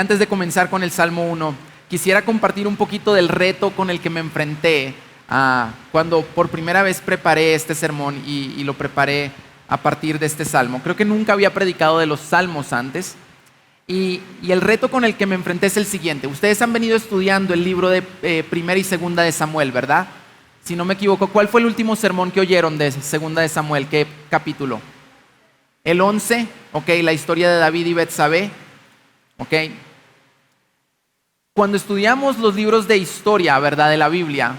Antes de comenzar con el Salmo 1, quisiera compartir un poquito del reto con el que me enfrenté cuando por primera vez preparé este sermón y lo preparé a partir de este salmo. Creo que nunca había predicado de los salmos antes y el reto con el que me enfrenté es el siguiente. Ustedes han venido estudiando el libro de Primera y Segunda de Samuel, ¿verdad? Si no me equivoco, ¿cuál fue el último sermón que oyeron de Segunda de Samuel? ¿Qué capítulo? El 11, ok, la historia de David y Betsabé, ok. Cuando estudiamos los libros de historia, ¿verdad?, de la Biblia,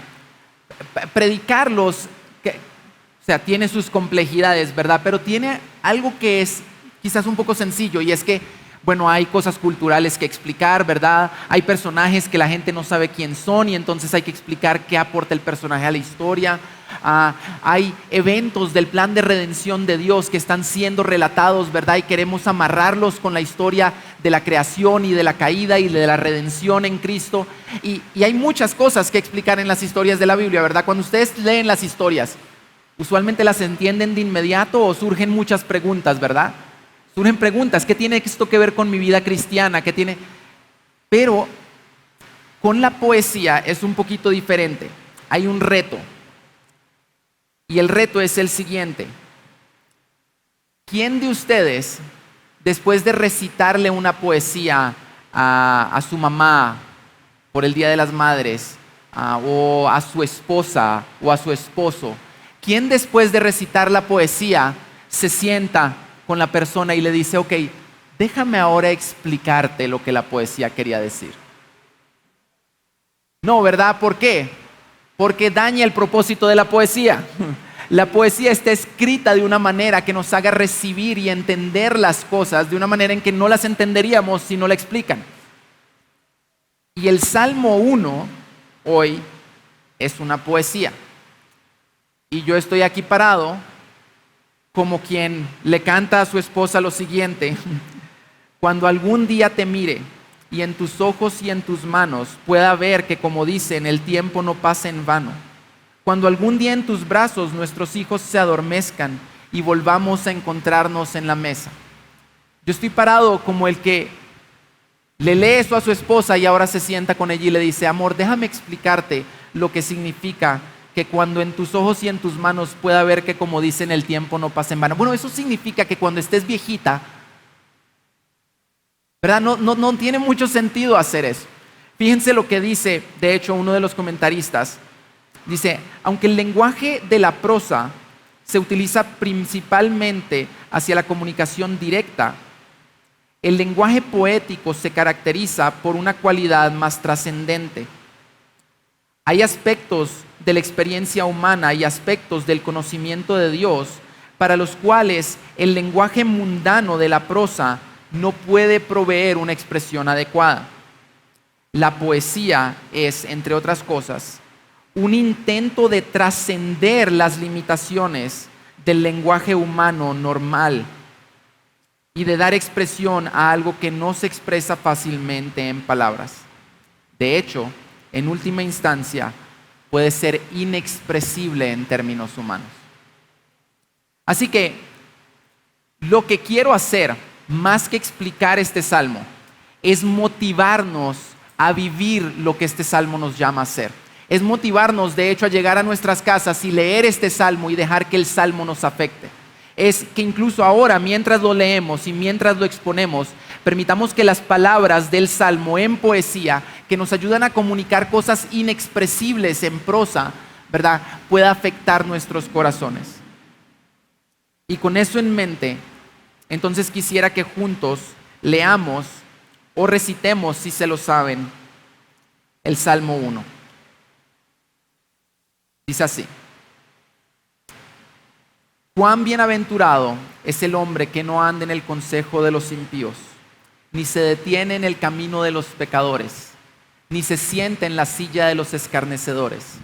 predicarlos, o sea, tiene sus complejidades, ¿verdad? Pero tiene algo que es quizás un poco sencillo, y es que, bueno, hay cosas culturales que explicar, ¿verdad? Hay personajes que la gente no sabe quién son y entonces hay que explicar qué aporta el personaje a la historia. Hay eventos del plan de redención de Dios que están siendo relatados, ¿verdad? Y queremos amarrarlos con la historia de la creación y de la caída y de la redención en Cristo. Y hay muchas cosas que explicar en las historias de la Biblia, ¿verdad? Cuando ustedes leen las historias, usualmente las entienden de inmediato o surgen muchas preguntas, ¿verdad? Surgen preguntas, ¿qué tiene esto que ver con mi vida cristiana? ¿Qué tiene? Pero con la poesía es un poquito diferente. Hay un reto. Y el reto es el siguiente. ¿Quién de ustedes, después de recitarle una poesía a su mamá por el Día de las Madres, o a su esposa o a su esposo, quién después de recitar la poesía se sienta con la persona y le dice, ok, déjame ahora explicarte lo que la poesía quería decir? No, ¿verdad? ¿Por qué? Porque daña el propósito de la poesía. La poesía está escrita de una manera que nos haga recibir y entender las cosas de una manera en que no las entenderíamos si no la explican. Y el Salmo 1 hoy es una poesía. Y yo estoy aquí parado como quien le canta a su esposa lo siguiente: cuando algún día te mire y en tus ojos y en tus manos pueda ver que, como dicen, el tiempo no pasa en vano. Cuando algún día en tus brazos nuestros hijos se adormezcan y volvamos a encontrarnos en la mesa. Yo estoy parado como el que le lee eso a su esposa y ahora se sienta con ella y le dice, amor, déjame explicarte lo que significa que cuando en tus ojos y en tus manos pueda ver que, como dicen, el tiempo no pasa en vano. Bueno, eso significa que cuando estés viejita, ¿verdad? No tiene mucho sentido hacer eso. Fíjense lo que dice, de hecho, uno de los comentaristas. Dice, aunque el lenguaje de la prosa se utiliza principalmente hacia la comunicación directa, el lenguaje poético se caracteriza por una cualidad más trascendente. Hay aspectos de la experiencia humana y aspectos del conocimiento de Dios para los cuales el lenguaje mundano de la prosa no puede proveer una expresión adecuada. La poesía es, entre otras cosas, un intento de trascender las limitaciones del lenguaje humano normal y de dar expresión a algo que no se expresa fácilmente en palabras. De hecho, en última instancia, puede ser inexpresible en términos humanos. Así que lo que quiero hacer, más que explicar este salmo, es motivarnos a vivir lo que este salmo nos llama a hacer. Es motivarnos, de hecho, a llegar a nuestras casas y leer este salmo y dejar que el salmo nos afecte. Es que incluso ahora, mientras lo leemos y mientras lo exponemos, permitamos que las palabras del salmo en poesía, que nos ayudan a comunicar cosas inexpresibles en prosa, ¿verdad?, pueda afectar nuestros corazones. Y con eso en mente, entonces quisiera que juntos leamos o recitemos, si se lo saben, el Salmo 1. Dice así: cuán bienaventurado es el hombre que no anda en el consejo de los impíos, ni se detiene en el camino de los pecadores, ni se sienta en la silla de los escarnecedores,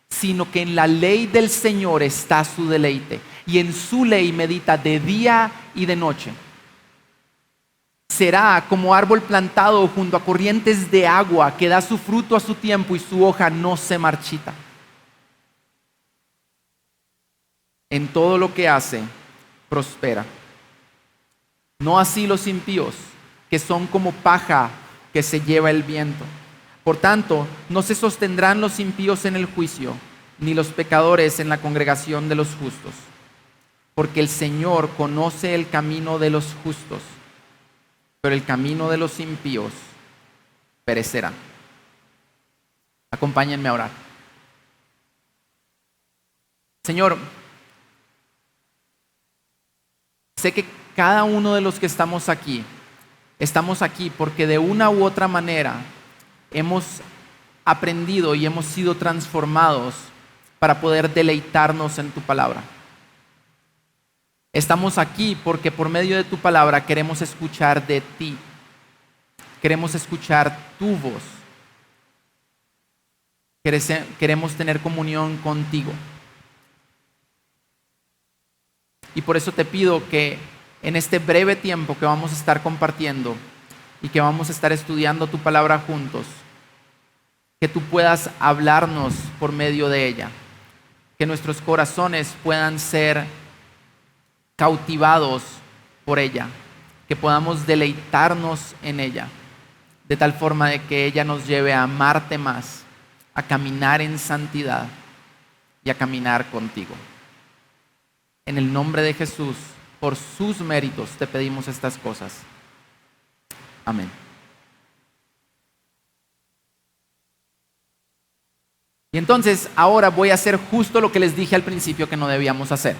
sino que en la ley del Señor está su deleite, y en su ley medita de día y de noche. Será como árbol plantado junto a corrientes de agua, que da su fruto a su tiempo y su hoja no se marchita. En todo lo que hace, prospera. No así los impíos, que son como paja que se lleva el viento. Por tanto, no se sostendrán los impíos en el juicio, ni los pecadores en la congregación de los justos. Porque el Señor conoce el camino de los justos, pero el camino de los impíos perecerá. Acompáñenme a orar. Señor, sé que cada uno de los que estamos aquí porque de una u otra manera hemos aprendido y hemos sido transformados para poder deleitarnos en tu palabra. Estamos aquí porque por medio de tu palabra queremos escuchar de ti. Queremos escuchar tu voz. Queremos tener comunión contigo. Y por eso te pido que en este breve tiempo que vamos a estar compartiendo y que vamos a estar estudiando tu palabra juntos, que tú puedas hablarnos por medio de ella, que nuestros corazones puedan ser cautivados por ella, que podamos deleitarnos en ella, de tal forma de que ella nos lleve a amarte más, a caminar en santidad y a caminar contigo. En el nombre de Jesús, por sus méritos, te pedimos estas cosas. Amén. Y entonces, ahora voy a hacer justo lo que les dije al principio que no debíamos hacer.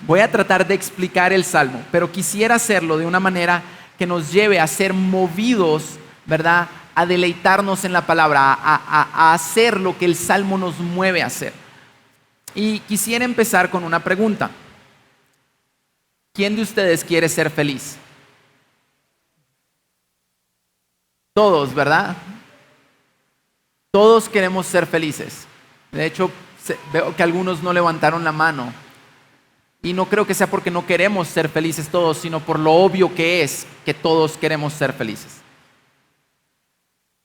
Voy a tratar de explicar el Salmo, pero quisiera hacerlo de una manera que nos lleve a ser movidos, ¿verdad?, a deleitarnos en la palabra, a hacer lo que el Salmo nos mueve a hacer. Y quisiera empezar con una pregunta. ¿Quién de ustedes quiere ser feliz? Todos, ¿verdad? Todos queremos ser felices. De hecho, veo que algunos no levantaron la mano. Y no creo que sea porque no queremos ser felices todos, sino por lo obvio que es que todos queremos ser felices.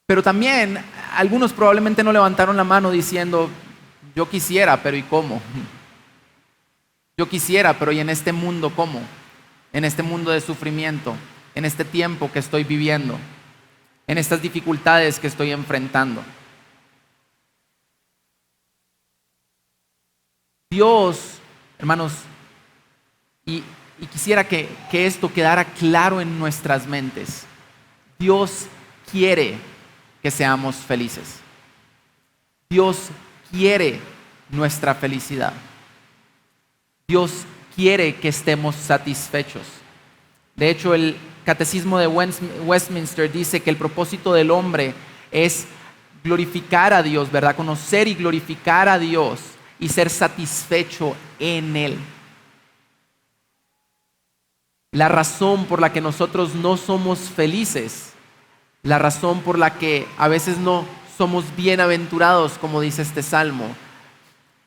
Pero también algunos probablemente no levantaron la mano diciendo, yo quisiera, pero ¿y cómo? Yo quisiera, pero ¿y en este mundo cómo? En este mundo de sufrimiento, en este tiempo que estoy viviendo, en estas dificultades que estoy enfrentando. Dios, hermanos, y quisiera que esto quedara claro en nuestras mentes. Dios quiere que seamos felices. Dios quiere nuestra felicidad. Dios quiere que estemos satisfechos. De hecho, el Catecismo de Westminster dice que el propósito del hombre es glorificar a Dios, ¿verdad? Conocer y glorificar a Dios y ser satisfecho en Él. La razón por la que nosotros no somos felices, la razón por la que a veces no somos bienaventurados, como dice este salmo,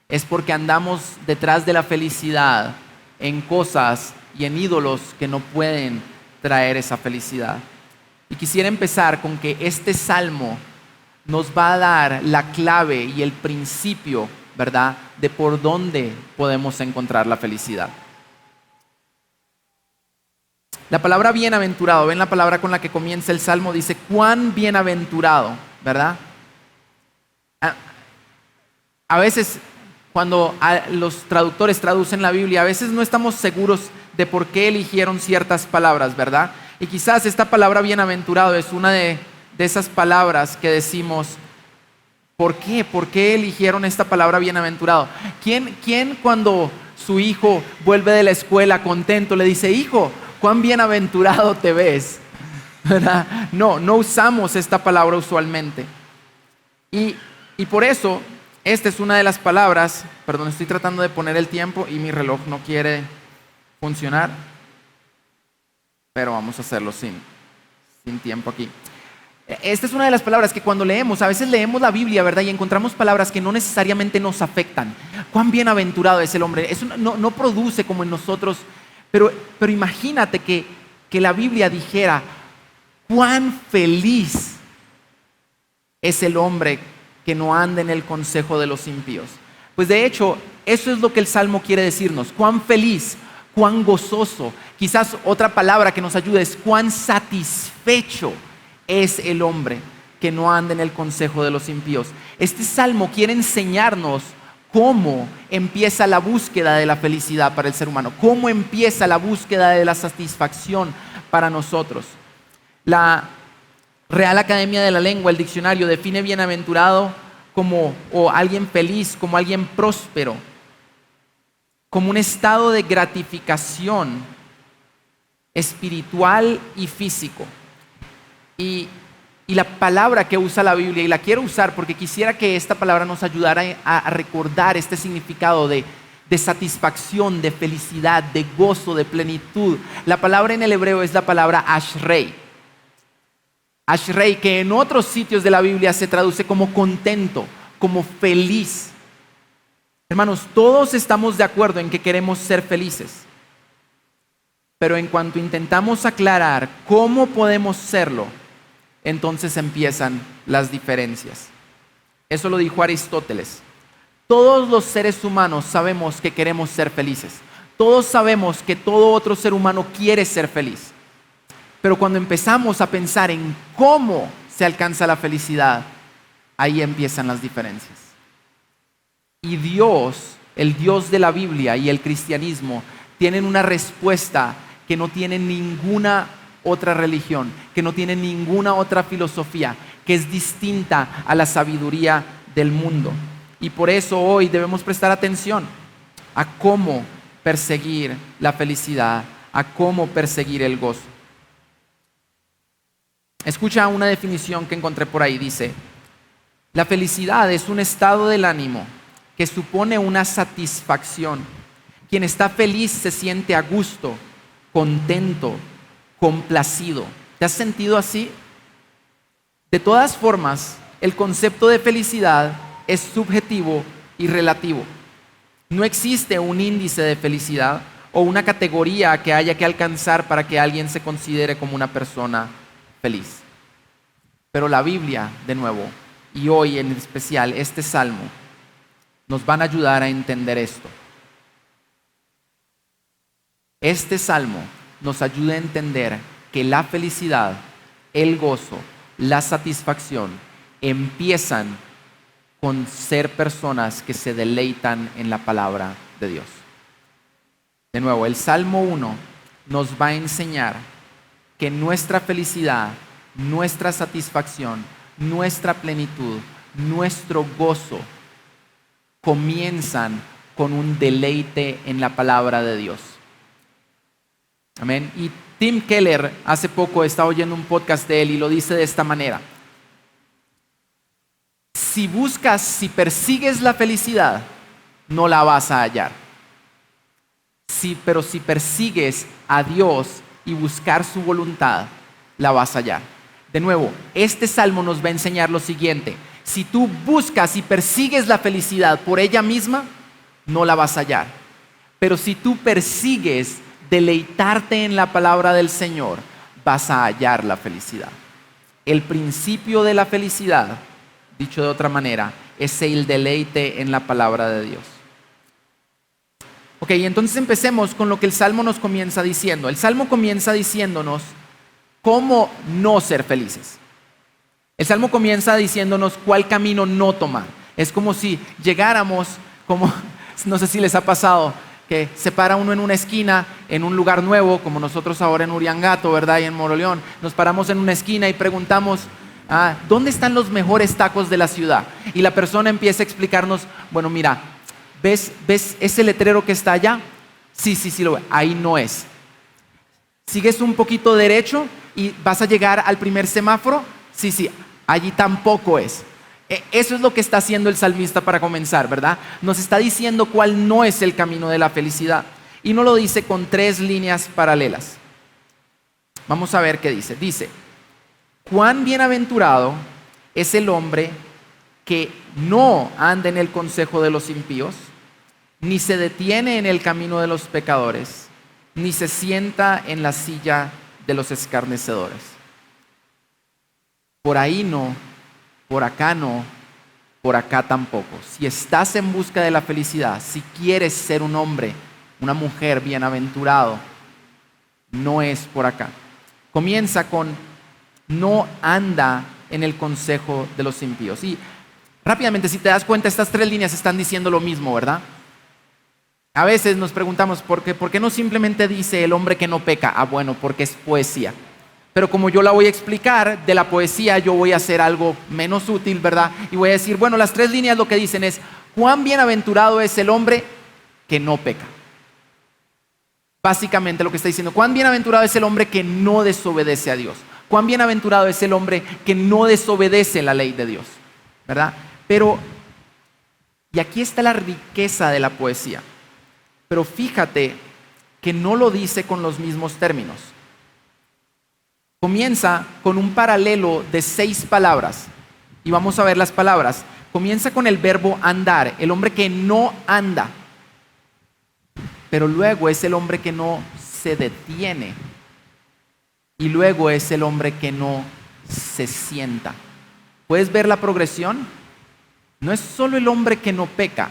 es porque andamos detrás de la felicidad en cosas y en ídolos que no pueden traer esa felicidad. Y quisiera empezar con que este salmo nos va a dar la clave y el principio, ¿verdad?, de por dónde podemos encontrar la felicidad. La palabra bienaventurado, ven la palabra con la que comienza el salmo, dice cuán bienaventurado, ¿verdad? A veces cuando los traductores traducen la Biblia, a veces no estamos seguros de por qué eligieron ciertas palabras, ¿verdad? Y quizás esta palabra bienaventurado es una de esas palabras que decimos, ¿por qué? ¿Por qué eligieron esta palabra bienaventurado? ¿Quién cuando su hijo vuelve de la escuela contento le dice, hijo, cuán bienaventurado te ves? ¿Verdad? No usamos esta palabra usualmente. Y por eso, esta es una de las palabras, perdón, estoy tratando de poner el tiempo y mi reloj no quiere funcionar, pero vamos a hacerlo sin tiempo aquí. Esta es una de las palabras que cuando leemos, a veces leemos la Biblia, ¿verdad? Y encontramos palabras que no necesariamente nos afectan. Cuán bienaventurado es el hombre. Eso no produce como en nosotros, pero imagínate que la Biblia dijera, cuán feliz es el hombre que no anda en el consejo de los impíos. Pues de hecho, eso es lo que el Salmo quiere decirnos. Cuán feliz, cuán gozoso. Quizás otra palabra que nos ayude es cuán satisfecho es el hombre que no anda en el consejo de los impíos. Este salmo quiere enseñarnos cómo empieza la búsqueda de la felicidad para el ser humano, cómo empieza la búsqueda de la satisfacción para nosotros. La Real Academia de la Lengua, el diccionario, define bienaventurado o alguien feliz, como alguien próspero, como un estado de gratificación espiritual y físico. Y la palabra que usa la Biblia, y la quiero usar porque quisiera que esta palabra nos ayudara a recordar este significado de satisfacción, de felicidad, de gozo, de plenitud. La palabra en el hebreo es la palabra ashrei. Ashrei, que en otros sitios de la Biblia se traduce como contento, como feliz. Hermanos, todos estamos de acuerdo en que queremos ser felices. Pero en cuanto intentamos aclarar cómo podemos serlo, entonces empiezan las diferencias. Eso lo dijo Aristóteles. Todos los seres humanos sabemos que queremos ser felices. Todos sabemos que todo otro ser humano quiere ser feliz. Pero cuando empezamos a pensar en cómo se alcanza la felicidad, ahí empiezan las diferencias. Y Dios, el Dios de la Biblia y el cristianismo, tienen una respuesta que no tiene ninguna otra religión, que no tiene ninguna otra filosofía, que es distinta a la sabiduría del mundo. Y por eso hoy debemos prestar atención a cómo perseguir la felicidad, a cómo perseguir el gozo. Escucha una definición que encontré por ahí. Dice: la felicidad es un estado del ánimo que supone una satisfacción. Quien está feliz se siente a gusto, contento, complacido. ¿Te has sentido así? De todas formas, el concepto de felicidad es subjetivo y relativo. No existe un índice de felicidad o una categoría que haya que alcanzar para que alguien se considere como una persona feliz. Pero la Biblia, de nuevo, y hoy en especial este salmo, nos van a ayudar a entender esto. Este salmo nos ayuda a entender que la felicidad, el gozo, la satisfacción empiezan con ser personas que se deleitan en la palabra de Dios. De nuevo, el Salmo 1 nos va a enseñar que nuestra felicidad, nuestra satisfacción, nuestra plenitud, nuestro gozo comienzan con un deleite en la palabra de Dios. Amén. Y Tim Keller hace poco estaba oyendo un podcast de él y lo dice de esta manera: si persigues la felicidad, no la vas a hallar. Pero si persigues a Dios y buscar su voluntad, la vas a hallar. De nuevo, este salmo nos va a enseñar lo siguiente: si tú buscas y persigues la felicidad por ella misma, no la vas a hallar. Pero si tú persigues deleitarte en la palabra del Señor, vas a hallar la felicidad. El principio de la felicidad, dicho de otra manera, es el deleite en la palabra de Dios. Ok, entonces empecemos con lo que el Salmo nos comienza diciendo. El Salmo comienza diciéndonos cómo no ser felices. El Salmo comienza diciéndonos cuál camino no tomar. Es como si llegáramos, no sé si les ha pasado, que se para uno en una esquina, en un lugar nuevo, como nosotros ahora en Uriangato, ¿verdad? Y en Moroleón, nos paramos en una esquina y preguntamos: ¿dónde están los mejores tacos de la ciudad? Y la persona empieza a explicarnos: bueno, mira, ¿ves ese letrero que está allá? Sí, lo veo. Ahí no es. Sigues un poquito derecho y vas a llegar al primer semáforo. Sí, allí tampoco es. Eso es lo que está haciendo el salmista para comenzar, ¿verdad? Nos está diciendo cuál no es el camino de la felicidad. Y no lo dice con 3 líneas paralelas. Vamos a ver qué dice. Dice: cuán bienaventurado es el hombre que no anda en el consejo de los impíos, ni se detiene en el camino de los pecadores, ni se sienta en la silla de los escarnecedores. Por ahí no, por acá no, por acá tampoco. Si estás en busca de la felicidad, si quieres ser un hombre una mujer bienaventurado, no es por acá. Comienza con no anda en el consejo de los impíos. Y rápidamente, si te das cuenta, estas 3 líneas están diciendo lo mismo, ¿verdad? A veces nos preguntamos, ¿por qué no simplemente dice el hombre que no peca? Ah, bueno, porque es poesía. Pero como yo la voy a explicar, de la poesía yo voy a hacer algo menos útil, ¿verdad? Y voy a decir, bueno, las 3 líneas lo que dicen es, cuán bienaventurado es el hombre que no peca. Básicamente lo que está diciendo, cuán bienaventurado es el hombre que no desobedece a Dios. Cuán bienaventurado es el hombre que no desobedece la ley de Dios, ¿verdad? Pero, y aquí está la riqueza de la poesía. Pero fíjate que no lo dice con los mismos términos. Comienza con un paralelo de 6 palabras. Y vamos a ver las palabras. Comienza con el verbo andar, el hombre que no anda. Pero luego es el hombre que no se detiene. Y luego es el hombre que no se sienta. ¿Puedes ver la progresión? No es solo el hombre que no peca.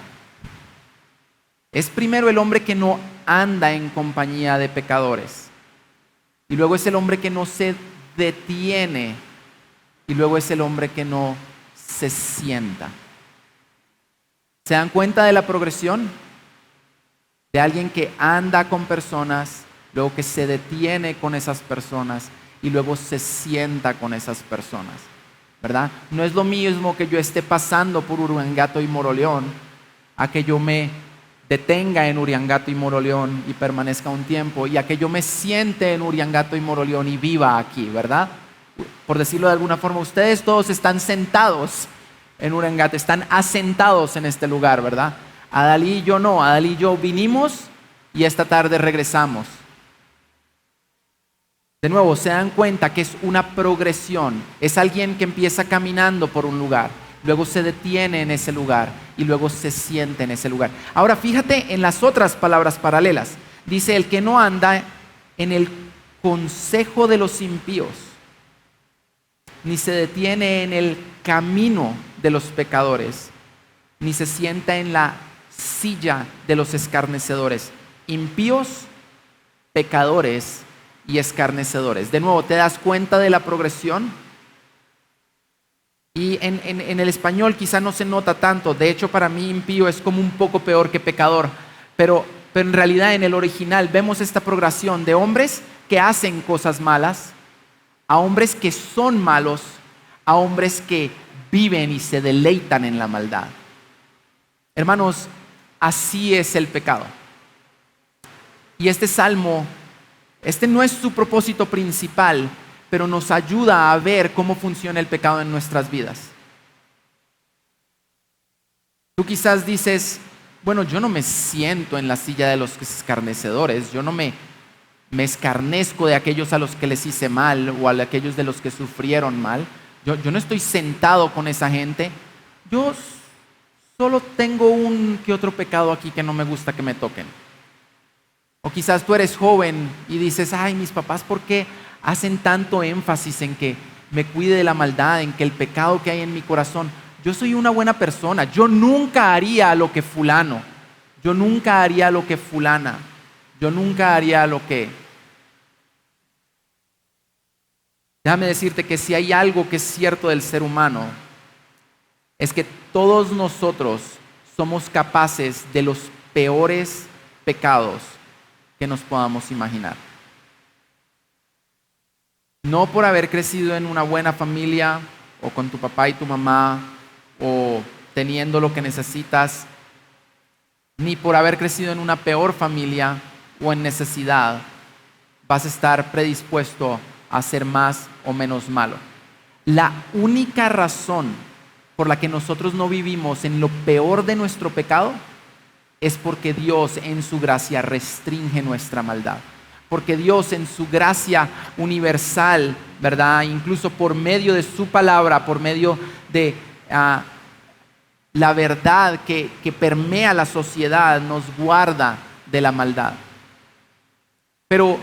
Es primero el hombre que no anda en compañía de pecadores. Y luego es el hombre que no se detiene. Y luego es el hombre que no se sienta. ¿Se dan cuenta de la progresión? De alguien que anda con personas, luego que se detiene con esas personas y luego se sienta con esas personas, ¿verdad? No es lo mismo que yo esté pasando por Uriangato y Moroleón a que yo me detenga en Uriangato y Moroleón y permanezca un tiempo, y a que yo me siente en Uriangato y Moroleón y viva aquí, ¿verdad? Por decirlo de alguna forma, ustedes todos están sentados en Uriangato, están asentados en este lugar, ¿verdad? Adalí y yo no, Adalí y yo vinimos y esta tarde regresamos. De nuevo, se dan cuenta que es una progresión, es alguien que empieza caminando por un lugar, luego se detiene en ese lugar y luego se siente en ese lugar. Ahora fíjate en las otras palabras paralelas. Dice, el que no anda en el consejo de los impíos, ni se detiene en el camino de los pecadores, ni se sienta en la silla de los escarnecedores. Impíos, pecadores y escarnecedores. De nuevo, ¿te das cuenta de la progresión? Y en el español quizá no se nota tanto. De hecho, para mí impío es como un poco peor que pecador. Pero en realidad en el original vemos esta progresión de hombres que hacen cosas malas, a hombres que son malos, a hombres que viven y se deleitan en la maldad. Hermanos, así es el pecado. Y este salmo, este no es su propósito principal, pero nos ayuda a ver cómo funciona el pecado en nuestras vidas. Tú quizás dices, bueno, yo no me siento en la silla de los escarnecedores, yo no me escarnezco de aquellos a los que les hice mal o a aquellos de los que sufrieron mal. Yo no estoy sentado con esa gente. Yo solo tengo un que otro pecado aquí que no me gusta que me toquen. O quizás tú eres joven y dices, ay, mis papás, ¿por qué hacen tanto énfasis en que me cuide de la maldad, en que el pecado que hay en mi corazón? Yo soy una buena persona, yo nunca haría lo que fulano, yo nunca haría lo que fulana, yo nunca haría lo que... Déjame decirte que si hay algo que es cierto del ser humano, es que todos nosotros somos capaces de los peores pecados que nos podamos imaginar. No por haber crecido en una buena familia o con tu papá y tu mamá o teniendo lo que necesitas, ni por haber crecido en una peor familia o en necesidad, vas a estar predispuesto a ser más o menos malo. La única razón por la que nosotros no vivimos en lo peor de nuestro pecado es porque Dios en su gracia restringe nuestra maldad. Porque Dios en su gracia universal, ¿verdad? Incluso por medio de su palabra, por medio de la verdad que permea la sociedad, nos guarda de la maldad. Pero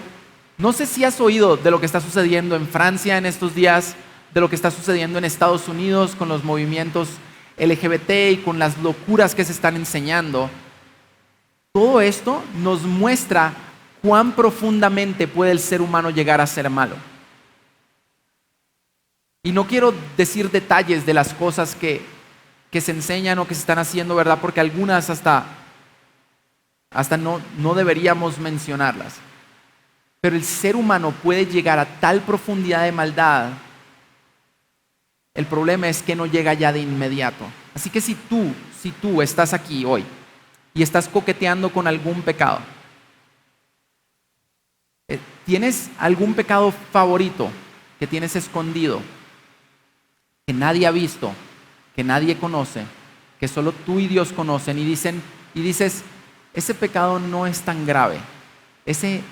no sé si has oído de lo que está sucediendo en Francia en estos días, de lo que está sucediendo en Estados Unidos con los movimientos LGBT y con las locuras que se están enseñando. Todo esto nos muestra cuán profundamente puede el ser humano llegar a ser malo. Y no quiero decir detalles de las cosas que se enseñan o que se están haciendo, ¿verdad? Porque algunas hasta no deberíamos mencionarlas. Pero el ser humano puede llegar a tal profundidad de maldad. El problema es que no llega ya de inmediato. Así que si tú estás aquí hoy y estás coqueteando con algún pecado, ¿tienes algún pecado favorito que tienes escondido, que nadie ha visto, que nadie conoce, que solo tú y Dios conocen, y dices, ese pecado no es tan grave, ese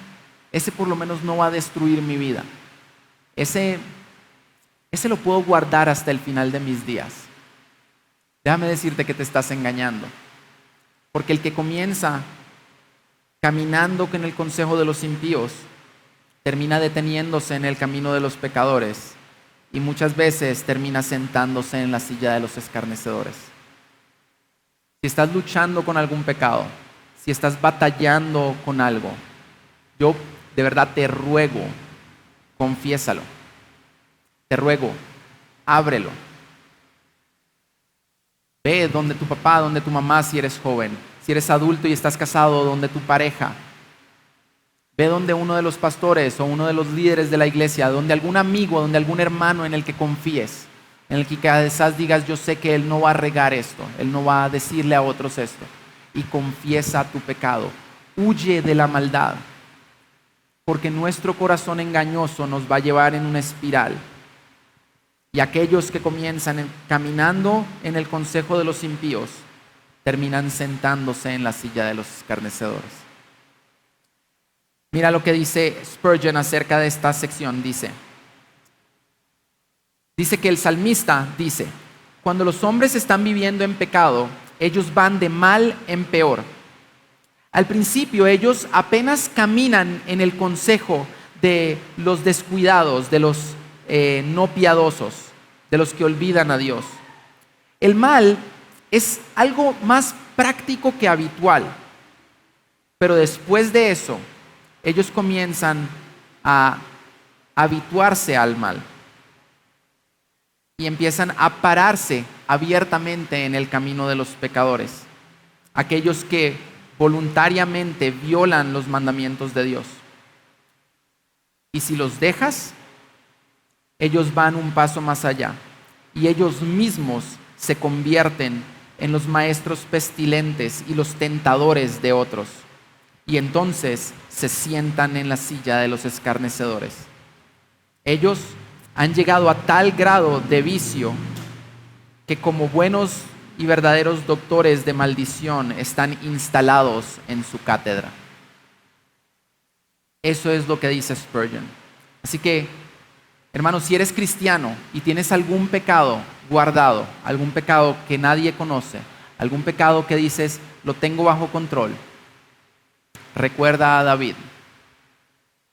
por lo menos no va a destruir mi vida, ese lo puedo guardar hasta el final de mis días? Déjame decirte que te estás engañando, porque el que comienza caminando con el consejo de los impíos termina deteniéndose en el camino de los pecadores y muchas veces termina sentándose en la silla de los escarnecedores. Si estás luchando con algún pecado, si estás batallando con algo, yo de verdad te ruego, confiésalo. Te ruego, ábrelo. Ve donde tu papá, donde tu mamá si eres joven, si eres adulto y estás casado, donde tu pareja. Ve donde uno de los pastores o uno de los líderes de la iglesia, donde algún amigo, donde algún hermano en el que confíes, en el que quizás digas, yo sé que él no va a regar esto, él no va a decirle a otros esto. Y confiesa tu pecado. Huye de la maldad, porque nuestro corazón engañoso nos va a llevar en una espiral. Y aquellos que comienzan caminando en el consejo de los impíos terminan sentándose en la silla de los escarnecedores. Mira lo que dice Spurgeon acerca de esta sección. Dice que el salmista dice, cuando los hombres están viviendo en pecado, ellos van de mal en peor. Al principio ellos apenas caminan en el consejo de los descuidados, de los no piadosos, de los que olvidan a Dios. El mal es algo más práctico que habitual, pero después de eso, ellos comienzan a habituarse al mal y empiezan a pararse abiertamente en el camino de los pecadores, aquellos que voluntariamente violan los mandamientos de Dios. Y si los dejas, ellos van un paso más allá y ellos mismos se convierten en los maestros pestilentes y los tentadores de otros. Y entonces se sientan en la silla de los escarnecedores. Ellos han llegado a tal grado de vicio que como buenos y verdaderos doctores de maldición están instalados en su cátedra. Eso es lo que dice Spurgeon. Así que, hermanos, si eres cristiano y tienes algún pecado guardado, algún pecado que nadie conoce, algún pecado que dices, lo tengo bajo control, recuerda a David,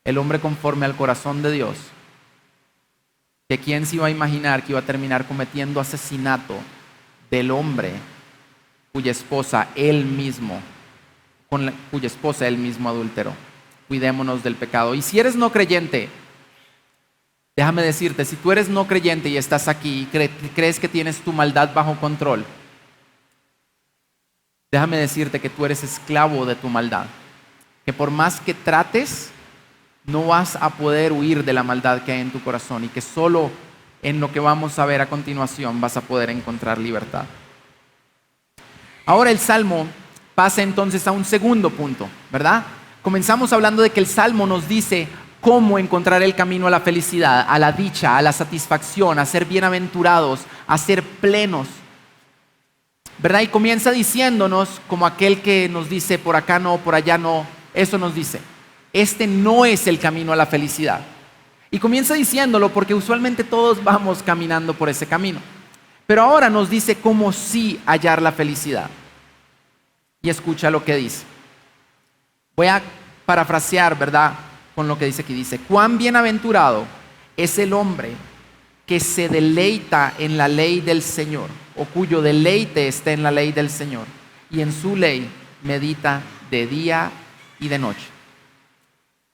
el hombre conforme al corazón de Dios, que quién se iba a imaginar que iba a terminar cometiendo asesinato del hombre cuya esposa él mismo adulteró. Cuidémonos del pecado. Y si eres no creyente, déjame decirte, si tú eres no creyente y estás aquí y crees que tienes tu maldad bajo control, déjame decirte que tú eres esclavo de tu maldad. Que por más que trates, no vas a poder huir de la maldad que hay en tu corazón y que solo en lo que vamos a ver a continuación vas a poder encontrar libertad. Ahora el Salmo pasa entonces a un segundo punto, ¿verdad? Comenzamos hablando de que el Salmo nos dice cómo encontrar el camino a la felicidad, a la dicha, a la satisfacción, a ser bienaventurados, a ser plenos, ¿verdad? Y comienza diciéndonos, como aquel que nos dice por acá no, por allá no, eso nos dice, este no es el camino a la felicidad. Y comienza diciéndolo porque usualmente todos vamos caminando por ese camino. Pero ahora nos dice cómo sí hallar la felicidad. Y escucha lo que dice. Voy a parafrasear, ¿verdad? Con lo que dice aquí. Dice, cuán bienaventurado es el hombre que se deleita en la ley del Señor, o cuyo deleite está en la ley del Señor, y en su ley medita de día y de noche.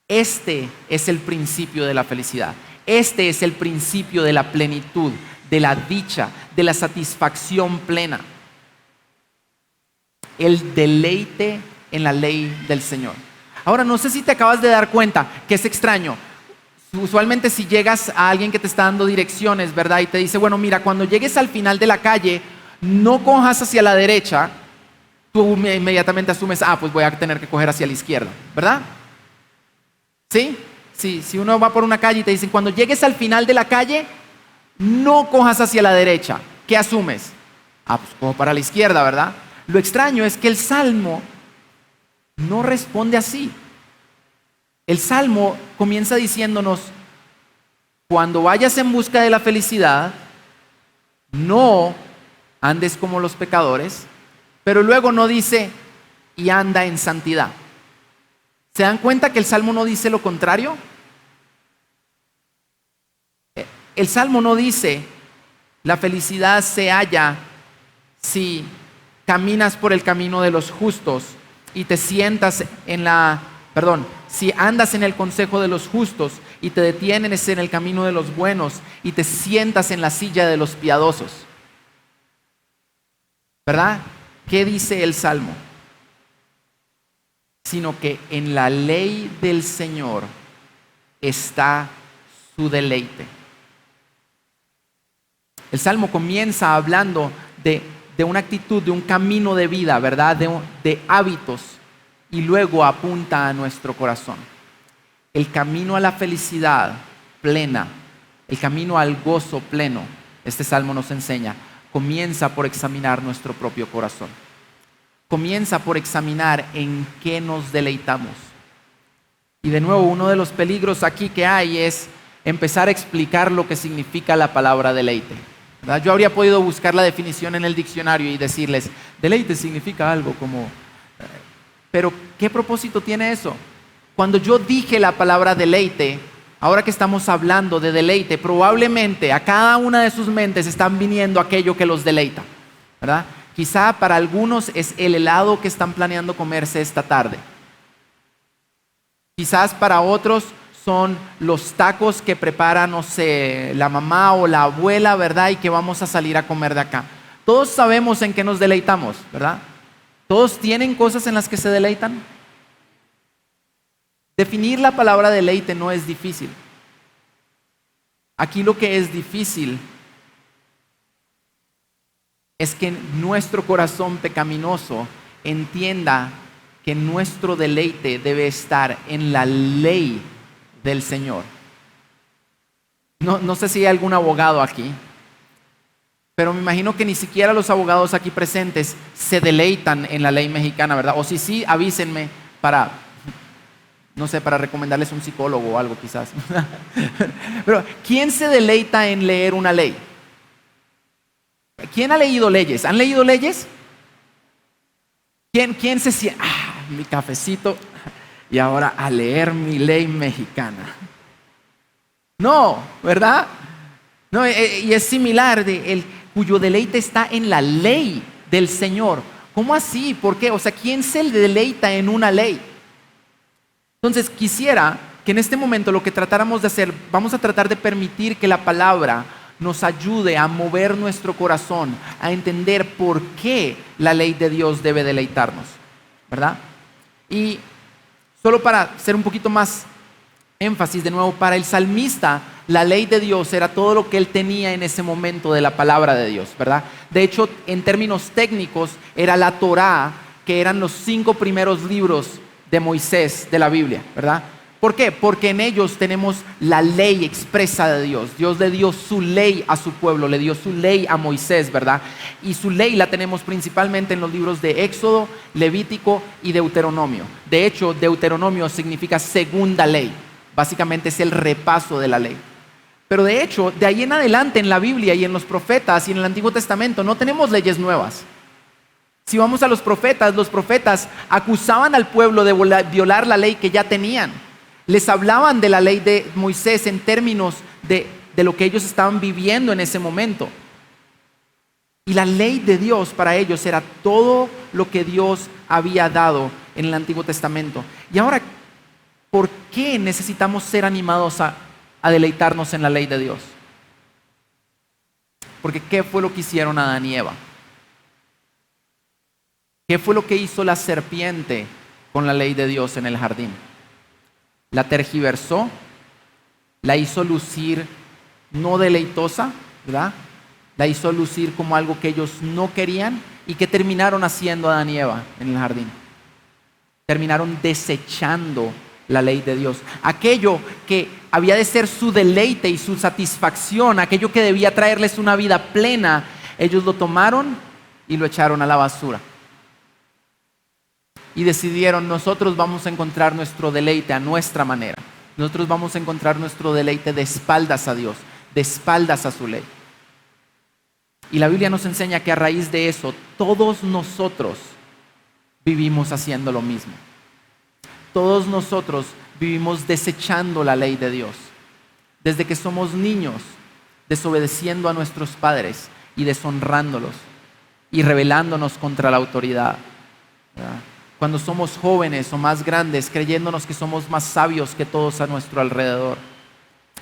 Este es el principio de la felicidad. Este es el principio de la plenitud, de la dicha, de la satisfacción plena. El deleite en la ley del Señor. Ahora, no sé si te acabas de dar cuenta que es extraño. Usualmente si llegas a alguien que te está dando direcciones, ¿verdad? Y te dice, bueno, mira, cuando llegues al final de la calle, no cojas hacia la derecha, tú inmediatamente asumes, pues voy a tener que coger hacia la izquierda, ¿verdad? ¿Sí? Sí, si uno va por una calle y te dicen, cuando llegues al final de la calle, no cojas hacia la derecha. ¿Qué asumes? Pues cojo para la izquierda, ¿verdad? Lo extraño es que el Salmo no responde así. El Salmo comienza diciéndonos, cuando vayas en busca de la felicidad, no andes como los pecadores, pero luego no dice, y anda en santidad. ¿Se dan cuenta que el Salmo no dice lo contrario? El Salmo no dice, la felicidad se halla si caminas por el camino de los justos y te sientas si andas en el consejo de los justos y te detienes en el camino de los buenos y te sientas en la silla de los piadosos. ¿Verdad? ¿Qué dice el Salmo? Sino que en la ley del Señor está su deleite. El Salmo comienza hablando de una actitud, de un camino de vida, ¿verdad? De hábitos, y luego apunta a nuestro corazón. El camino a la felicidad plena, el camino al gozo pleno, este Salmo nos enseña, comienza por examinar nuestro propio corazón. Comienza por examinar en qué nos deleitamos. Y de nuevo, uno de los peligros aquí que hay es empezar a explicar lo que significa la palabra deleite, ¿verdad? Yo habría podido buscar la definición en el diccionario y decirles, deleite significa algo como... Pero, ¿qué propósito tiene eso? Cuando yo dije la palabra deleite, ahora que estamos hablando de deleite, probablemente a cada una de sus mentes están viniendo aquello que los deleita, ¿verdad? Quizá para algunos es el helado que están planeando comerse esta tarde. Quizás para otros son los tacos que prepara, no sé, la mamá o la abuela, ¿verdad? Y que vamos a salir a comer de acá. Todos sabemos en qué nos deleitamos, ¿verdad? ¿Todos tienen cosas en las que se deleitan? Definir la palabra deleite no es difícil. Aquí lo que es difícil es que nuestro corazón pecaminoso entienda que nuestro deleite debe estar en la ley del Señor. No sé si hay algún abogado aquí, pero me imagino que ni siquiera los abogados aquí presentes se deleitan en la ley mexicana, ¿verdad? O si sí, avísenme para recomendarles un psicólogo o algo quizás. Pero, ¿quién se deleita en leer una ley? ¿Quién ha leído leyes? ¿Han leído leyes? ¿Quién se siente? Mi cafecito y ahora a leer mi ley mexicana. No, ¿verdad? No, y es similar, cuyo deleite está en la ley del Señor. ¿Cómo así? ¿Por qué? O sea, ¿quién se deleita en una ley? Entonces, quisiera que en este momento lo que tratáramos de hacer, vamos a tratar de permitir que la palabra nos ayude a mover nuestro corazón, a entender por qué la ley de Dios debe deleitarnos, ¿verdad? Y solo para hacer un poquito más énfasis de nuevo, para el salmista, la ley de Dios era todo lo que él tenía en ese momento de la palabra de Dios, ¿verdad? De hecho, en términos técnicos, era la Torá, que eran los 5 primeros libros de Moisés de la Biblia, ¿verdad? ¿Por qué? Porque en ellos tenemos la ley expresa de Dios. Dios le dio su ley a su pueblo, le dio su ley a Moisés, ¿verdad? Y su ley la tenemos principalmente en los libros de Éxodo, Levítico y Deuteronomio. De hecho, Deuteronomio significa segunda ley. Básicamente es el repaso de la ley. Pero de hecho, de ahí en adelante en la Biblia y en los profetas y en el Antiguo Testamento no tenemos leyes nuevas. Si vamos a los profetas acusaban al pueblo de violar la ley que ya tenían. Les hablaban de la ley de Moisés en términos de lo que ellos estaban viviendo en ese momento. Y la ley de Dios para ellos era todo lo que Dios había dado en el Antiguo Testamento. Y ahora, ¿por qué necesitamos ser animados a deleitarnos en la ley de Dios? Porque ¿qué fue lo que hicieron Adán y Eva? ¿Qué fue lo que hizo la serpiente con la ley de Dios en el jardín? La tergiversó, la hizo lucir no deleitosa, ¿verdad? La hizo lucir como algo que ellos no querían. ¿Y qué terminaron haciendo Adán y Eva en el jardín? Terminaron desechando la ley de Dios. Aquello que había de ser su deleite y su satisfacción, aquello que debía traerles una vida plena, ellos lo tomaron y lo echaron a la basura. Y decidieron, nosotros vamos a encontrar nuestro deleite a nuestra manera. Nosotros vamos a encontrar nuestro deleite de espaldas a Dios, de espaldas a su ley. Y la Biblia nos enseña que a raíz de eso, todos nosotros vivimos haciendo lo mismo. Todos nosotros vivimos desechando la ley de Dios. Desde que somos niños, desobedeciendo a nuestros padres y deshonrándolos y rebelándonos contra la autoridad, ¿verdad? Cuando somos jóvenes o más grandes, creyéndonos que somos más sabios que todos a nuestro alrededor.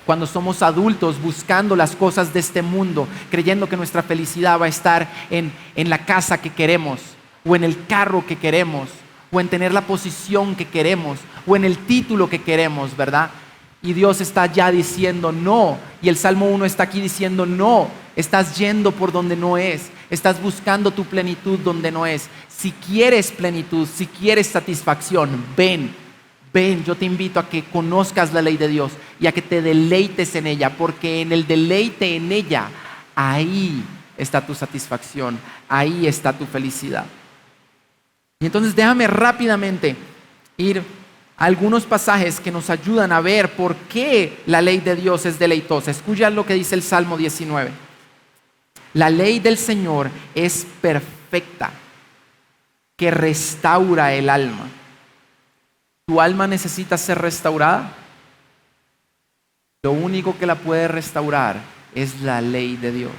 Cuando somos adultos, buscando las cosas de este mundo, creyendo que nuestra felicidad va a estar en la casa que queremos, o en el carro que queremos, o en tener la posición que queremos, o en el título que queremos, ¿verdad? Y Dios está ya diciendo no, y el Salmo 1 está aquí diciendo no, estás yendo por donde no es, estás buscando tu plenitud donde no es. Si quieres plenitud, si quieres satisfacción, ven, yo te invito a que conozcas la ley de Dios y a que te deleites en ella, porque en el deleite en ella, ahí está tu satisfacción, ahí está tu felicidad. Y entonces déjame rápidamente ir a algunos pasajes que nos ayudan a ver por qué la ley de Dios es deleitosa. Escucha lo que dice el Salmo 19. La ley del Señor es perfecta, que restaura el alma. ¿Tu alma necesita ser restaurada? Lo único que la puede restaurar es la ley de Dios.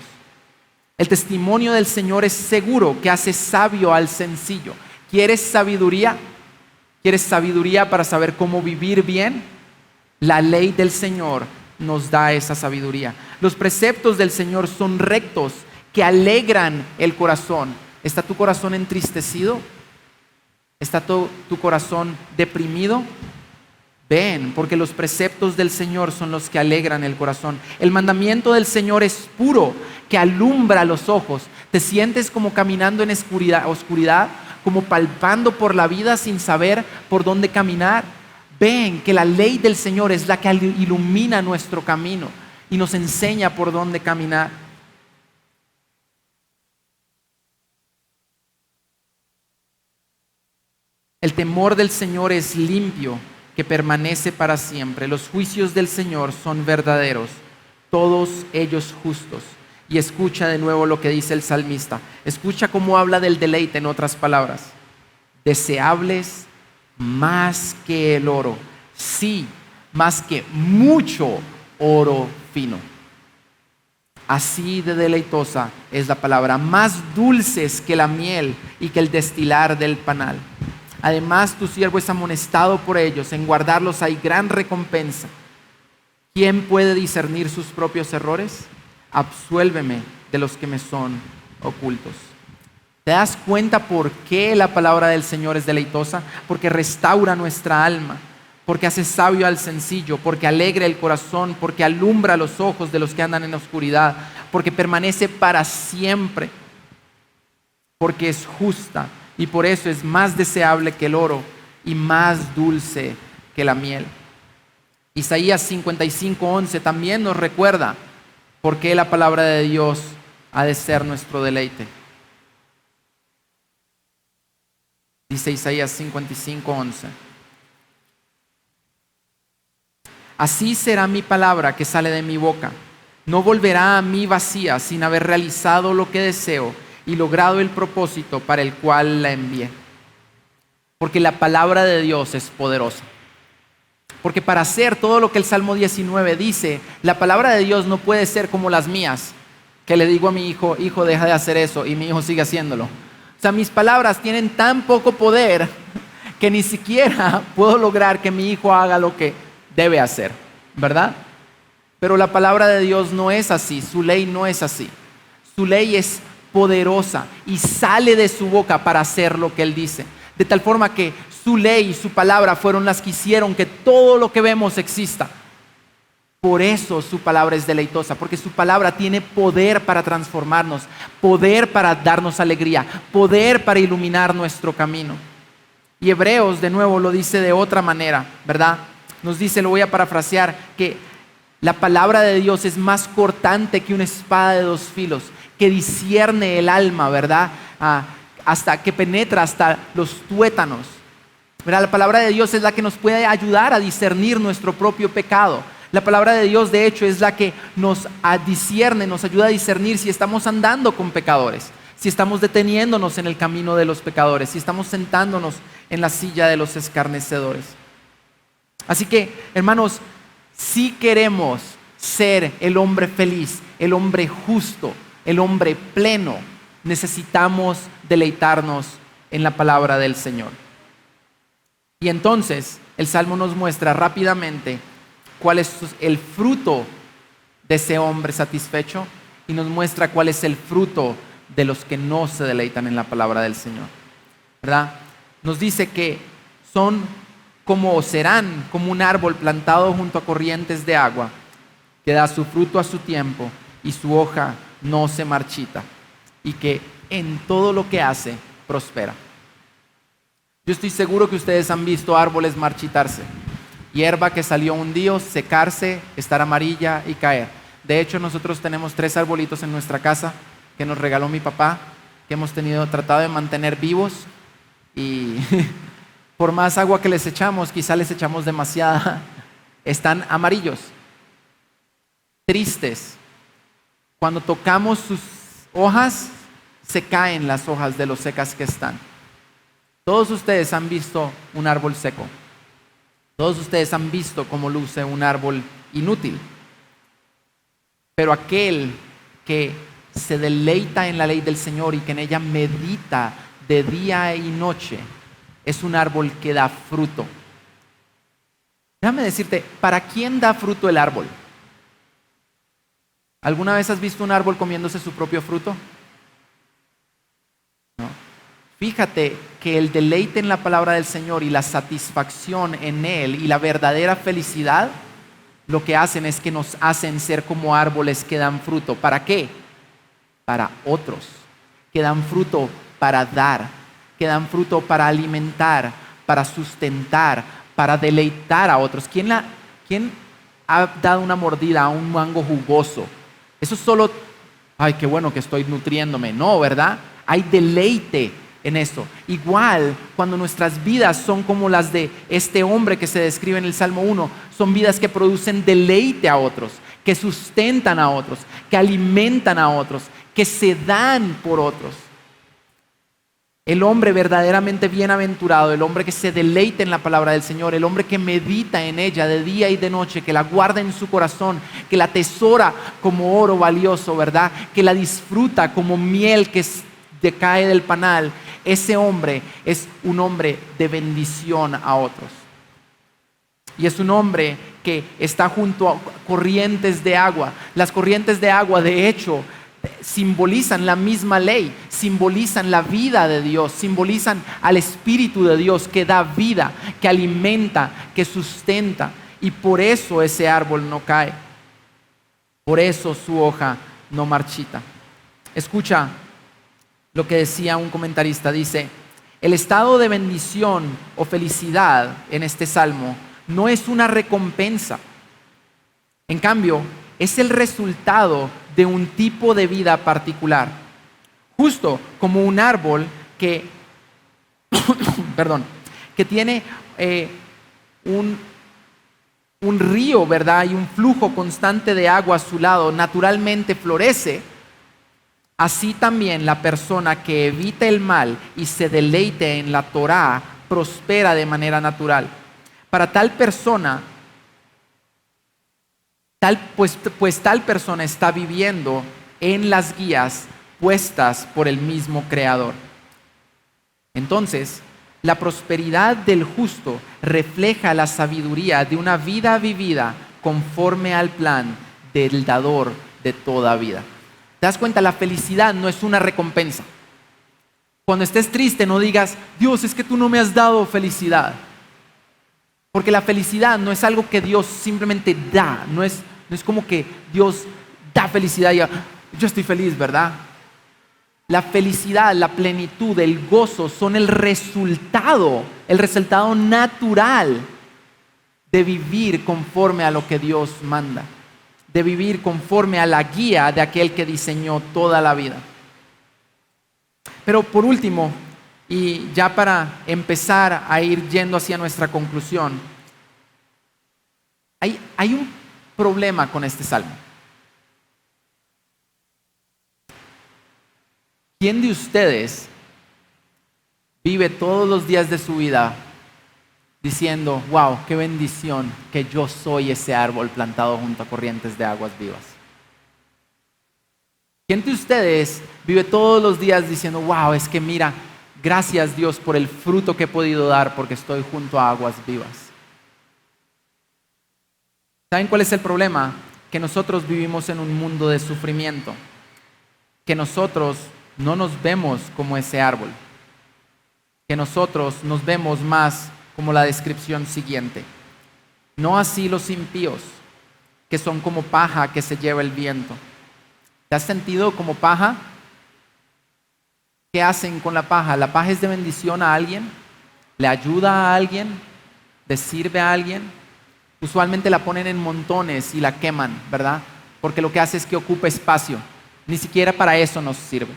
El testimonio del Señor es seguro, que hace sabio al sencillo. ¿Quieres sabiduría? ¿Quieres sabiduría para saber cómo vivir bien? La ley del Señor nos da esa sabiduría. Los preceptos del Señor son rectos, que alegran el corazón. ¿Está tu corazón entristecido? ¿Está tu corazón deprimido? Ven, porque los preceptos del Señor son los que alegran el corazón. El mandamiento del Señor es puro, que alumbra los ojos. ¿Te sientes como caminando en oscuridad, como palpando por la vida sin saber por dónde caminar? Ven, que la ley del Señor es la que ilumina nuestro camino y nos enseña por dónde caminar. El temor del Señor es limpio, que permanece para siempre. Los juicios del Señor son verdaderos, todos ellos justos. Y escucha de nuevo lo que dice el salmista. Escucha cómo habla del deleite, en otras palabras. Deseables más que el oro, sí, más que mucho oro fino. Así de deleitosa es la palabra, más dulces que la miel y que el destilar del panal. Además, tu siervo es amonestado por ellos, en guardarlos hay gran recompensa. ¿Quién puede discernir sus propios errores? Absuélveme de los que me son ocultos. ¿Te das cuenta por qué la palabra del Señor es deleitosa? Porque restaura nuestra alma, porque hace sabio al sencillo, porque alegra el corazón, porque alumbra los ojos de los que andan en la oscuridad, porque permanece para siempre, porque es justa. Y por eso es más deseable que el oro y más dulce que la miel. Isaías 55:11 también nos recuerda por qué la palabra de Dios ha de ser nuestro deleite. Dice Isaías 55:11. Así será mi palabra que sale de mi boca. No volverá a mí vacía sin haber realizado lo que deseo y logrado el propósito para el cual la envié. Porque la palabra de Dios es poderosa. Porque para hacer todo lo que el Salmo 19 dice, la palabra de Dios no puede ser como las mías, que le digo a mi hijo, hijo, deja de hacer eso, y mi hijo sigue haciéndolo. sea, mis palabras tienen tan poco poder que ni siquiera puedo lograr que mi hijo haga lo que debe hacer, ¿verdad? Pero la palabra de Dios no es así, su ley no es así. Su ley es poderosa y sale de su boca para hacer lo que Él dice. De tal forma que su ley y su palabra fueron las que hicieron que todo lo que vemos exista. Por eso su palabra es deleitosa, porque su palabra tiene poder para transformarnos, poder para darnos alegría, poder para iluminar nuestro camino. Y Hebreos de nuevo lo dice de otra manera, ¿verdad? Nos dice, lo voy a parafrasear, que la palabra de Dios es más cortante que una espada de 2 filos, que discierne el alma, ¿verdad? Hasta que penetra hasta los tuétanos. ¿Verdad? La palabra de Dios es la que nos puede ayudar a discernir nuestro propio pecado. La palabra de Dios, de hecho, es la que nos discierne, nos ayuda a discernir si estamos andando con pecadores, si estamos deteniéndonos en el camino de los pecadores, si estamos sentándonos en la silla de los escarnecedores. Así que, hermanos, si queremos ser el hombre feliz, el hombre justo, el hombre pleno, necesitamos deleitarnos en la palabra del Señor. Y entonces, el Salmo nos muestra rápidamente cuál es el fruto de ese hombre satisfecho y nos muestra cuál es el fruto de los que no se deleitan en la palabra del Señor, ¿verdad? Nos dice que son como o serán como un árbol plantado junto a corrientes de agua, que da su fruto a su tiempo y su hoja no se marchita, y que en todo lo que hace prospera. Yo estoy seguro que ustedes han visto árboles marchitarse. Hierba que salió un día, secarse, estar amarilla y caer. De hecho, nosotros tenemos 3 arbolitos en nuestra casa que nos regaló mi papá, que hemos tratado de mantener vivos, y por más agua que les echamos, quizá les echamos demasiada, están amarillos, tristes. Cuando tocamos sus hojas, se caen las hojas de lo secas que están. Todos ustedes han visto un árbol seco. Todos ustedes han visto cómo luce un árbol inútil. Pero aquel que se deleita en la ley del Señor y que en ella medita de día y noche, es un árbol que da fruto. Déjame decirte, ¿para quién da fruto el árbol? ¿Alguna vez has visto un árbol comiéndose su propio fruto? No. Fíjate que el deleite en la palabra del Señor y la satisfacción en Él y la verdadera felicidad, lo que hacen es que nos hacen ser como árboles que dan fruto. ¿Para qué? Para otros. Que dan fruto para dar. Que dan fruto para alimentar, para sustentar, para deleitar a otros. ¿Quién ha dado una mordida a un mango jugoso? Eso es solo, ay, qué bueno que estoy nutriéndome. No, ¿verdad? Hay deleite en eso. Igual, cuando nuestras vidas son como las de este hombre que se describe en el Salmo 1, son vidas que producen deleite a otros, que sustentan a otros, que alimentan a otros, que se dan por otros. El hombre verdaderamente bienaventurado, el hombre que se deleita en la palabra del Señor, el hombre que medita en ella de día y de noche, que la guarda en su corazón, que la atesora como oro valioso, ¿verdad? Que la disfruta como miel que decae del panal. Ese hombre es un hombre de bendición a otros. Y es un hombre que está junto a corrientes de agua. Las corrientes de agua, de hecho, simbolizan la misma ley, simbolizan la vida de Dios, simbolizan al Espíritu de Dios que da vida, que alimenta, que sustenta. Y por eso ese árbol no cae. Por eso su hoja no marchita. Escucha lo que decía un comentarista. Dice, el estado de bendición o felicidad en este salmo no es una recompensa. En cambio, es el resultado de un tipo de vida particular. Justo como un árbol que, que tiene un río, ¿verdad? Y un flujo constante de agua a su lado, naturalmente florece. Así también la persona que evita el mal y se deleite en la Torá prospera de manera natural. Para tal persona, tal persona está viviendo en las guías puestas por el mismo Creador. Entonces, la prosperidad del justo refleja la sabiduría de una vida vivida conforme al plan del dador de toda vida. ¿Te das cuenta? La felicidad no es una recompensa. Cuando estés triste, no digas, Dios, es que tú no me has dado felicidad. Porque la felicidad no es algo que Dios simplemente da. No es como que Dios da felicidad y yo estoy feliz, ¿verdad? La felicidad, la plenitud, el gozo son el resultado natural de vivir conforme a lo que Dios manda, de vivir conforme a la guía de aquel que diseñó toda la vida. Pero por último, y ya para empezar a ir yendo hacia nuestra conclusión, hay un problema con este salmo. ¿Quién de ustedes vive todos los días de su vida diciendo, wow, qué bendición que yo soy ese árbol plantado junto a corrientes de aguas vivas? ¿Quién de ustedes vive todos los días diciendo, wow, es que mira, gracias Dios por el fruto que he podido dar porque estoy junto a aguas vivas? ¿Saben cuál es el problema? Que nosotros vivimos en un mundo de sufrimiento, que nosotros no nos vemos como ese árbol, que nosotros nos vemos más como la descripción siguiente. No así los impíos, que son como paja que se lleva el viento. ¿Te has sentido como paja? ¿Qué hacen con la paja? ¿La paja es de bendición a alguien? ¿Le ayuda a alguien? ¿Le sirve a alguien? Usualmente la ponen en montones y la queman, ¿verdad? Porque lo que hace es que ocupa espacio. Ni siquiera para eso nos sirve.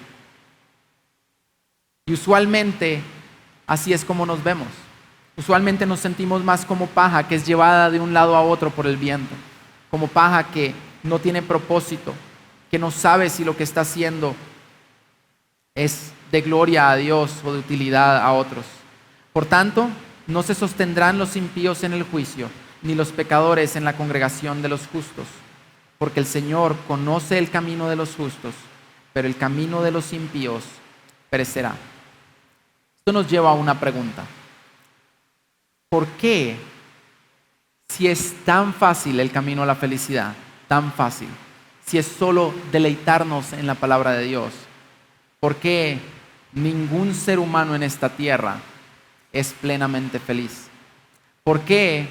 Y usualmente así es como nos vemos. Usualmente nos sentimos más como paja que es llevada de un lado a otro por el viento. Como paja que no tiene propósito, que no sabe si lo que está haciendo es de gloria a Dios o de utilidad a otros. Por tanto, no se sostendrán los impíos en el juicio, ni los pecadores en la congregación de los justos. Porque el Señor conoce el camino de los justos, pero el camino de los impíos perecerá. Esto nos lleva a una pregunta. ¿Por qué, si es tan fácil el camino a la felicidad, tan fácil, si es solo deleitarnos en la palabra de Dios, por qué ningún ser humano en esta tierra es plenamente feliz? ¿Por qué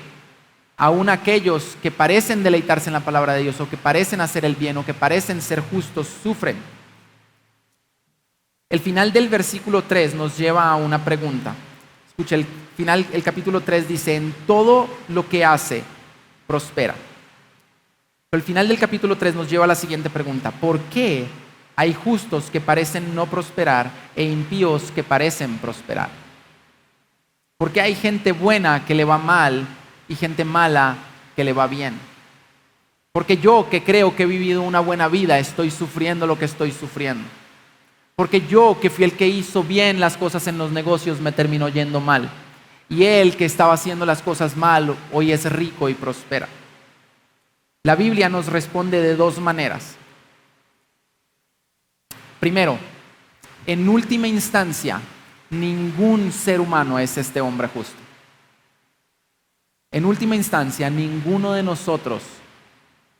aún aquellos que parecen deleitarse en la palabra de Dios o que parecen hacer el bien o que parecen ser justos sufren? El final del versículo 3 nos lleva a una pregunta. Escucha, el capítulo 3 dice, en todo lo que hace, prospera. Pero el final del capítulo 3 nos lleva a la siguiente pregunta. ¿Por qué hay justos que parecen no prosperar e impíos que parecen prosperar? ¿Por qué hay gente buena que le va mal y gente mala que le va bien? Porque yo, que creo que he vivido una buena vida, estoy sufriendo lo que estoy sufriendo. Porque yo, que fui el que hizo bien las cosas en los negocios, me terminó yendo mal. Y él, que estaba haciendo las cosas mal, hoy es rico y prospera. La Biblia nos responde de dos maneras. Primero, en última instancia, ningún ser humano es este hombre justo. En última instancia, ninguno de nosotros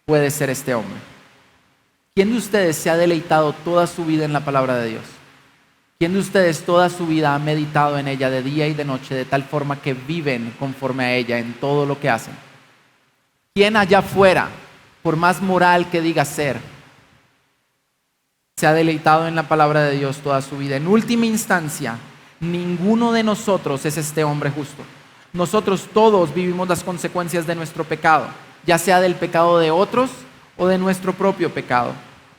puede ser este hombre. ¿Quién de ustedes se ha deleitado toda su vida en la palabra de Dios? ¿Quién de ustedes toda su vida ha meditado en ella de día y de noche de tal forma que viven conforme a ella en todo lo que hacen? ¿Quién allá afuera, por más moral que diga ser, se ha deleitado en la palabra de Dios toda su vida? En última instancia, ninguno de nosotros es este hombre justo. Nosotros todos vivimos las consecuencias de nuestro pecado, ya sea del pecado de otros o de nuestro propio pecado,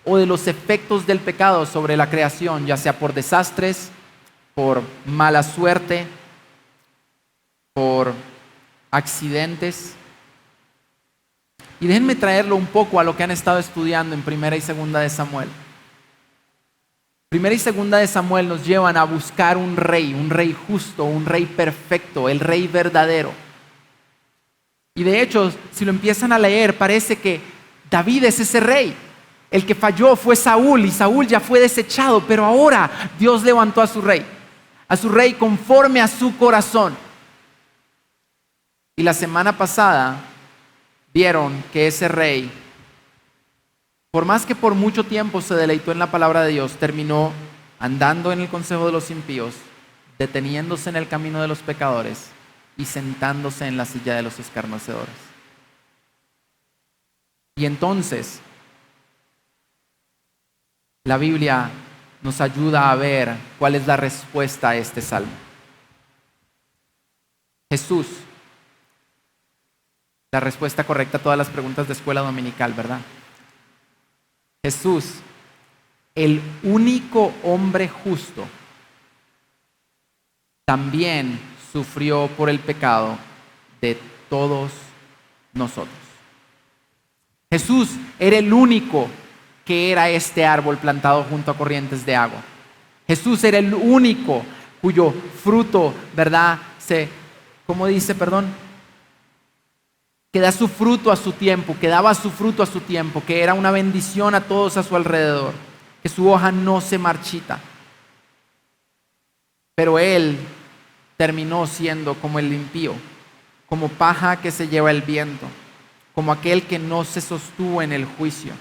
o de los efectos del pecado sobre la creación, ya sea por desastres, por mala suerte, por accidentes. Y déjenme traerlo un poco a lo que han estado estudiando en Primera y Segunda de Samuel. Primera y Segunda de Samuel nos llevan a buscar un rey justo, un rey perfecto, el rey verdadero. Y de hecho, si lo empiezan a leer, parece que David es ese rey. El que falló fue Saúl y Saúl ya fue desechado, pero ahora Dios levantó a su rey. a su rey conforme a su corazón. Y la semana pasada vieron que ese rey, por más que por mucho tiempo se deleitó en la palabra de Dios, terminó andando en el consejo de los impíos, deteniéndose en el camino de los pecadores y sentándose en la silla de los escarnecedores. Y entonces, la Biblia nos ayuda a ver cuál es la respuesta a este salmo. Jesús, la respuesta correcta a todas las preguntas de escuela dominical, ¿verdad? Jesús, el único hombre justo, también sufrió por el pecado de todos nosotros. Jesús era el único que era este árbol plantado junto a corrientes de agua. Jesús era el único cuyo fruto, ¿verdad? Que da su fruto a su tiempo, que daba su fruto a su tiempo, que era una bendición a todos a su alrededor, que su hoja no se marchita. Pero Él terminó siendo como el impío, como paja que se lleva el viento, como aquel que no se sostuvo en el juicio,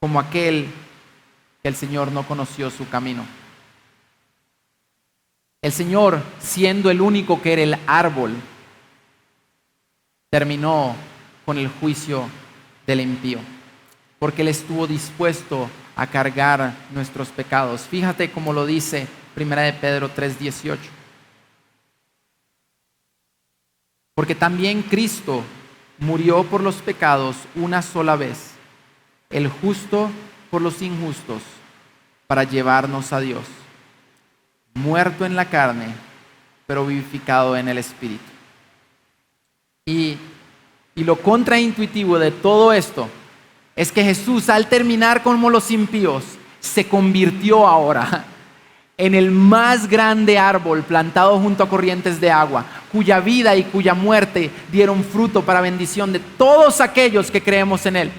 como aquel que el Señor no conoció su camino. El Señor, siendo el único que era el árbol, terminó con el juicio del impío, porque Él estuvo dispuesto a cargar nuestros pecados. Fíjate cómo lo dice 1 de Pedro 3:18. Porque también Cristo murió por los pecados una sola vez, el justo por los injustos, para llevarnos a Dios, muerto en la carne, pero vivificado en el Espíritu. Y lo contraintuitivo de todo esto es que Jesús, al terminar como los impíos, se convirtió ahora en el más grande árbol plantado junto a corrientes de agua, cuya vida y cuya muerte dieron fruto para bendición de todos aquellos que creemos en Él.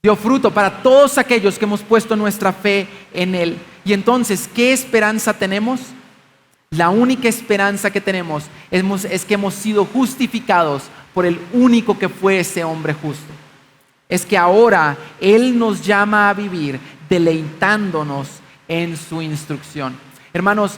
Dio fruto para todos aquellos que hemos puesto nuestra fe en Él. Y entonces, ¿qué esperanza tenemos? La única esperanza que tenemos es que hemos sido justificados por el único que fue ese hombre justo. Es que ahora Él nos llama a vivir deleitándonos en su instrucción. Hermanos,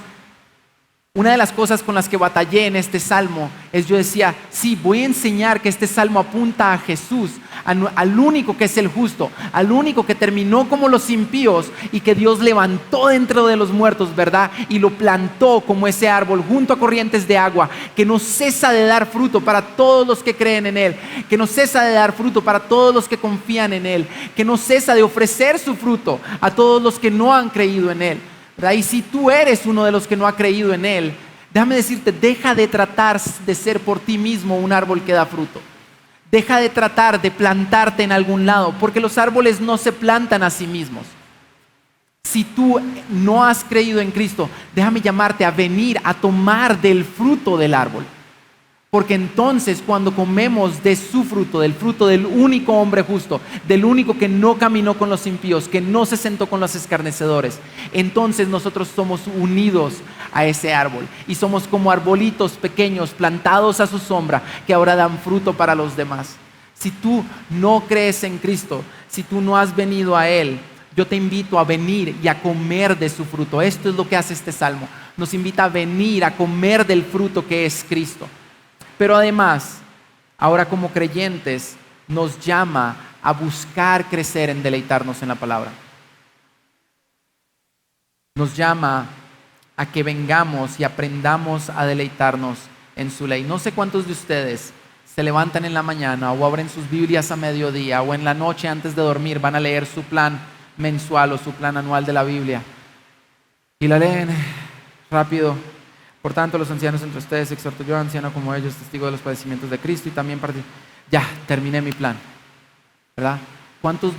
una de las cosas con las que batallé en este salmo es, yo decía, sí, voy a enseñar que este salmo apunta a Jesús, al único que es el justo, al único que terminó como los impíos y que Dios levantó dentro de los muertos, ¿verdad? Y lo plantó como ese árbol junto a corrientes de agua, que no cesa de dar fruto para todos los que creen en Él, que no cesa de dar fruto para todos los que confían en Él, que no cesa de ofrecer su fruto a todos los que no han creído en Él. ¿Verdad? Y si tú eres uno de los que no ha creído en Él, déjame decirte, deja de tratar de ser por ti mismo un árbol que da fruto. Deja de tratar de plantarte en algún lado, porque los árboles no se plantan a sí mismos. Si tú no has creído en Cristo, déjame llamarte a venir a tomar del fruto del árbol. Porque entonces cuando comemos de su fruto, del fruto del único hombre justo, del único que no caminó con los impíos, que no se sentó con los escarnecedores, entonces nosotros somos unidos a ese árbol y somos como arbolitos pequeños plantados a su sombra que ahora dan fruto para los demás. Si tú no crees en Cristo, si tú no has venido a Él, yo te invito a venir y a comer de su fruto. Esto es lo que hace este salmo. Nos invita a venir a comer del fruto que es Cristo. Pero además, ahora como creyentes, nos llama a buscar crecer en deleitarnos en la palabra. Nos llama a que vengamos y aprendamos a deleitarnos en su ley. No sé cuántos de ustedes se levantan en la mañana o abren sus Biblias a mediodía o en la noche antes de dormir van a leer su plan mensual o su plan anual de la Biblia y la leen rápido. Por tanto, los ancianos entre ustedes exhorto yo, anciano como ellos, testigo de los padecimientos de Cristo y también ya terminé mi plan, ¿verdad? ¿Cuántos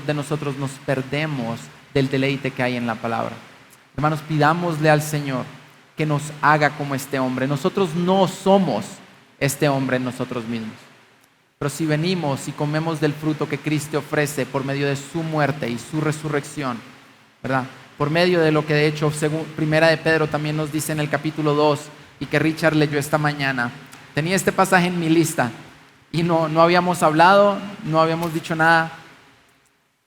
de nosotros nos perdemos del deleite que hay en la palabra? Hermanos, pidámosle al Señor que nos haga como este hombre. Nosotros no somos este hombre en nosotros mismos, pero si venimos y comemos del fruto que Cristo ofrece por medio de su muerte y su resurrección, ¿verdad? por medio de lo que de hecho según Primera de Pedro también nos dice en el capítulo 2 y que Richard leyó esta mañana. Tenía este pasaje en mi lista y no habíamos hablado, no habíamos dicho nada.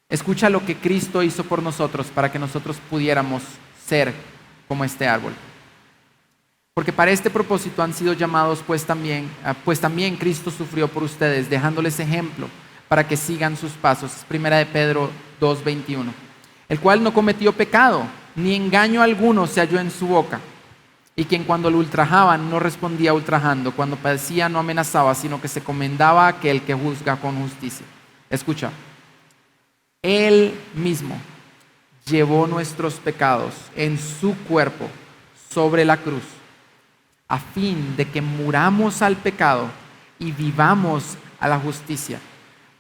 Escucha lo que Cristo hizo por nosotros para que nosotros pudiéramos ser como este árbol. Porque para este propósito han sido llamados, pues también Cristo sufrió por ustedes, dejándoles ejemplo para que sigan sus pasos. Primera de Pedro 2:21. El cual no cometió pecado, ni engaño alguno se halló en su boca. Y quien cuando lo ultrajaban no respondía ultrajando, cuando padecía no amenazaba, sino que se comendaba a aquel que juzga con justicia. Escucha, Él mismo llevó nuestros pecados en su cuerpo sobre la cruz, a fin de que muramos al pecado y vivamos a la justicia,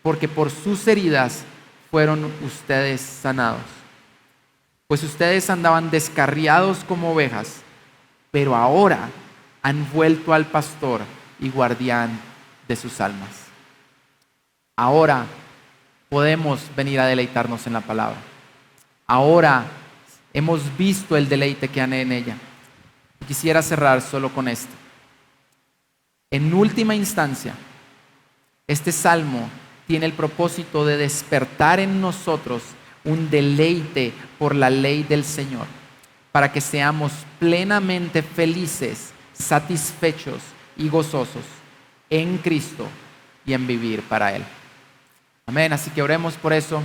porque por sus heridas fueron ustedes sanados. Pues ustedes andaban descarriados como ovejas, pero ahora han vuelto al pastor y guardián de sus almas. Ahora podemos venir a deleitarnos en la palabra. Ahora hemos visto el deleite que hay en ella. Quisiera cerrar solo con esto. En última instancia, este salmo tiene el propósito de despertar en nosotros un deleite por la ley del Señor, para que seamos plenamente felices, satisfechos y gozosos en Cristo y en vivir para Él. Amén. Así que oremos por eso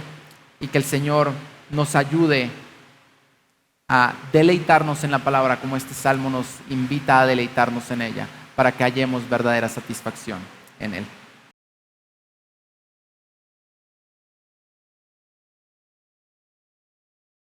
y que el Señor nos ayude a deleitarnos en la palabra como este salmo nos invita a deleitarnos en ella, para que hallemos verdadera satisfacción en Él.